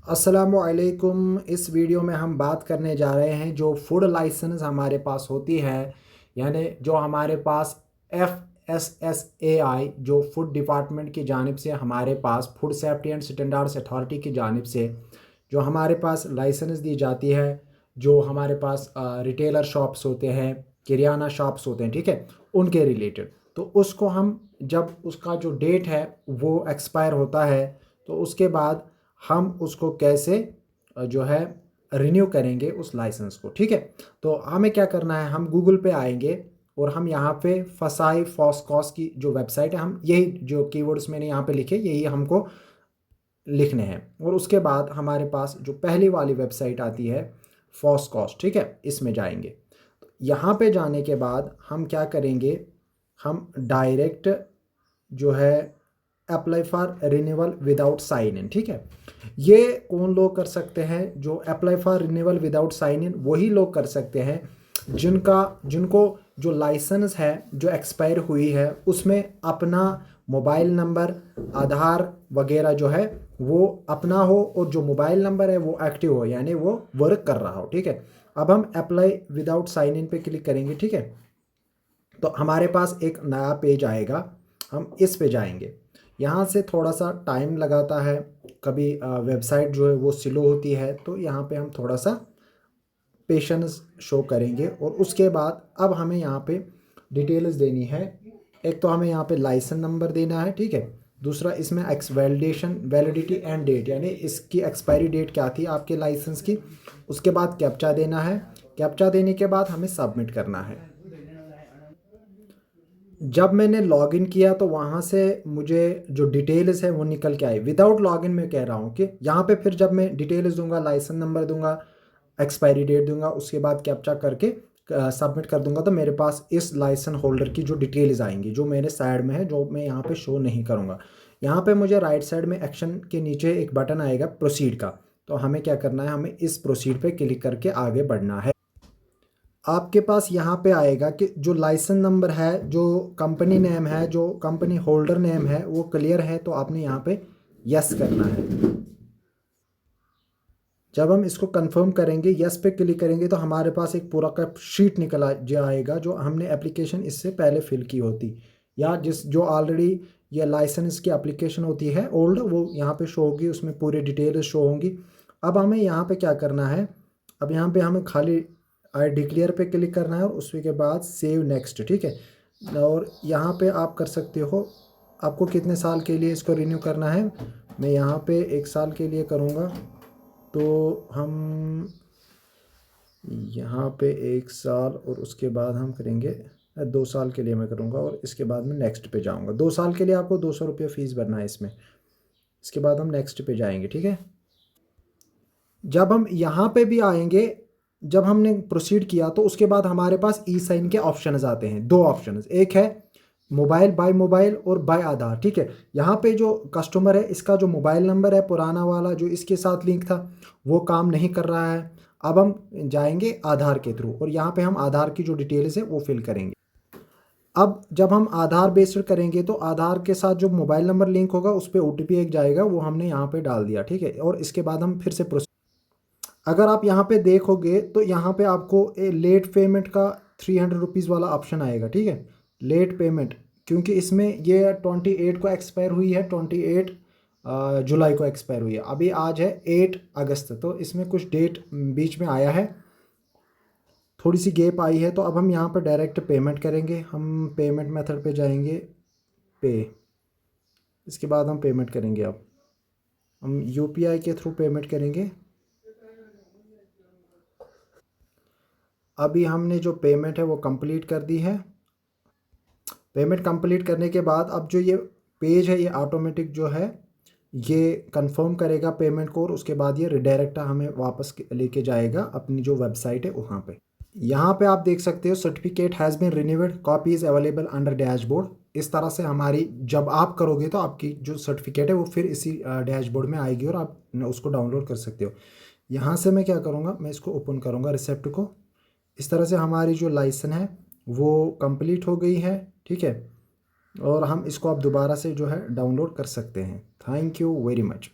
अस्सलामुअलैकुम। इस वीडियो में हम बात करने जा रहे हैं जो फूड लाइसेंस हमारे पास होती है, यानी जो हमारे पास FSSAI जो फूड डिपार्टमेंट की जानिब से हमारे पास food safety and standards authority की जानिब से जो हमारे पास लाइसेंस दी जाती है, जो हमारे पास रिटेलर शॉप्स होते हैं, किराना शॉप्स होते हैं, ठीक है, उनके रिलेटेड। तो उसको हम जब उसका जो डेट है वो एक्सपायर होता है, तो उसके बाद हम उसको कैसे जो है रिन्यू करेंगे उस लाइसेंस को, ठीक है। तो हमें क्या करना है, हम गूगल पे आएंगे और हम यहाँ पे फसाई फॉस्कॉस की जो वेबसाइट है, हम यही जो कीवर्ड्स मैंने यहाँ पे लिखे यही हमको लिखने हैं। और उसके बाद हमारे पास जो पहली वाली वेबसाइट आती है फॉस्कॉस, ठीक है, इसमें जाएंगे। तो यहाँ पे जाने के बाद हम क्या करेंगे, हम डायरेक्ट जो है apply for renewal without sign in, ठीक है। ये कौन लोग कर सकते हैं? जो apply for renewal without sign in वही लोग कर सकते हैं जिनको जो लाइसेंस है जो एक्सपायर हुई है उसमें अपना मोबाइल नंबर, आधार वगैरह जो है वो अपना हो और जो मोबाइल नंबर है वो एक्टिव हो, यानी वो वर्क कर रहा हो, ठीक है। अब हम अप्लाई विदाउट साइन इन पे क्लिक करेंगे, ठीक है। तो हमारे पास एक नया पेज आएगा, हम इस पे जाएंगे। यहाँ से थोड़ा सा टाइम लगाता है, कभी वेबसाइट जो है वो स्लो होती है, तो यहाँ पे हम थोड़ा सा पेशेंस शो करेंगे। और उसके बाद अब हमें यहाँ पे डिटेल्स देनी है। एक तो हमें यहाँ पे लाइसेंस नंबर देना है, ठीक है। दूसरा इसमें एक्स वैलिडिटी एंड डेट, यानी इसकी एक्सपायरी डेट क्या थी आपके लाइसेंस की। उसके बाद कैप्चा देना है। कैप्चा देने के बाद हमें सबमिट करना है। जब मैंने लॉगिन किया तो वहाँ से मुझे जो डिटेल्स है वो निकल के आई। विदाउट लॉगिन में कह रहा हूँ कि यहाँ पे फिर जब मैं डिटेल्स दूंगा, लाइसेंस नंबर दूंगा, एक्सपायरी डेट दूंगा, उसके बाद कैप्चा करके सबमिट कर दूंगा, तो मेरे पास इस लाइसेंस होल्डर की जो डिटेल्स आएंगी जो मेरे साइड में है, जो मैं यहाँ पे शो नहीं करूँगा। यहाँ पे मुझे राइट साइड में एक्शन के नीचे एक बटन आएगा प्रोसीड का। तो हमें क्या करना है, हमें इस प्रोसीड पे क्लिक करके आगे बढ़ना है। आपके पास यहाँ पे आएगा कि जो लाइसेंस नंबर है, जो कंपनी नेम है, जो कंपनी होल्डर नेम है वो क्लियर है, तो आपने यहाँ पे यस करना है। जब हम इसको कंफर्म करेंगे, यस पे क्लिक करेंगे, तो हमारे पास एक पूरा का शीट निकल जाएगा जो हमने एप्लीकेशन इससे पहले फिल की होती, या जो ऑलरेडी ये लाइसेंस की एप्लीकेशन होती है ओल्ड, वो यहाँ पे शो होगी, उसमें पूरी डिटेल्स शो होंगी। अब हमें यहाँ पे क्या करना है, अब यहाँ पे हमें खाली आई डिक्लेयर पे क्लिक करना है और उसके बाद सेव नेक्स्ट, ठीक है। और यहाँ पे आप कर सकते हो आपको कितने साल के लिए इसको रिन्यू करना है। मैं यहाँ पे 1 साल के लिए करूँगा, तो हम यहाँ पे 1 साल और उसके बाद हम करेंगे 2 साल के लिए मैं करूँगा, और इसके बाद मैं नेक्स्ट पे जाऊँगा। 2 साल के लिए आपको 200 रुपये फ़ीस भरना है इसमें। इसके बाद हम नेक्स्ट पे जाएंगे, ठीक है। जब हम यहाँ पे भी आएंगे, जब हमने प्रोसीड किया तो उसके बाद हमारे पास ई साइन के ऑप्शंस आते हैं। 2 ऑप्शंस, एक है मोबाइल बाय मोबाइल और बाय आधार, ठीक है। यहाँ पे जो कस्टमर है इसका जो मोबाइल नंबर है पुराना वाला जो इसके साथ लिंक था वो काम नहीं कर रहा है। अब हम जाएंगे आधार के थ्रू और यहाँ पे हम आधार की जो डिटेल्स है वो फिल करेंगे। अब जब हम आधार बेस्ड करेंगे तो आधार के साथ जो मोबाइल नंबर लिंक होगा उस पर OTP एक जाएगा, वो हमने यहाँ पे डाल दिया, ठीक है। और इसके बाद हम फिर से अगर आप यहाँ पे देखोगे तो यहाँ पे आपको लेट पेमेंट का 300 रुपीज़ वाला ऑप्शन आएगा, ठीक है। लेट पेमेंट, क्योंकि इसमें ये 28 को एक्सपायर हुई है, 28 जुलाई को एक्सपायर हुई है। अभी आज है 8 अगस्त, तो इसमें कुछ डेट बीच में आया है, थोड़ी सी गैप आई है। तो अब हम यहाँ पर डायरेक्ट पेमेंट करेंगे। हम पेमेंट मेथड पे जाएंगे, पे, इसके बाद हम पेमेंट करेंगे। अब हम UPI के थ्रू पेमेंट करेंगे। अभी हमने जो पेमेंट है वो कंप्लीट कर दी है। पेमेंट कंप्लीट करने के बाद अब जो ये पेज है ये ऑटोमेटिक जो है ये कंफर्म करेगा पेमेंट को, और उसके बाद ये रिडायरेक्ट हमें वापस लेके जाएगा अपनी जो वेबसाइट है वहाँ पे। यहाँ पे आप देख सकते हो certificate has been renewed, copy is available under dashboard. इस तरह से हमारी जब आप करोगे तो आपकी जो सर्टिफिकेट है वो फिर इसी डैशबोर्ड में आएगी और आप उसको डाउनलोड कर सकते हो। यहाँ से मैं क्या करूँगा, मैं इसको ओपन करूँगा रिसेप्ट को। इस तरह से हमारी जो लाइसेंस है वो कंप्लीट हो गई है, ठीक है। और हम इसको अब दोबारा से जो है डाउनलोड कर सकते हैं। Thank you very much.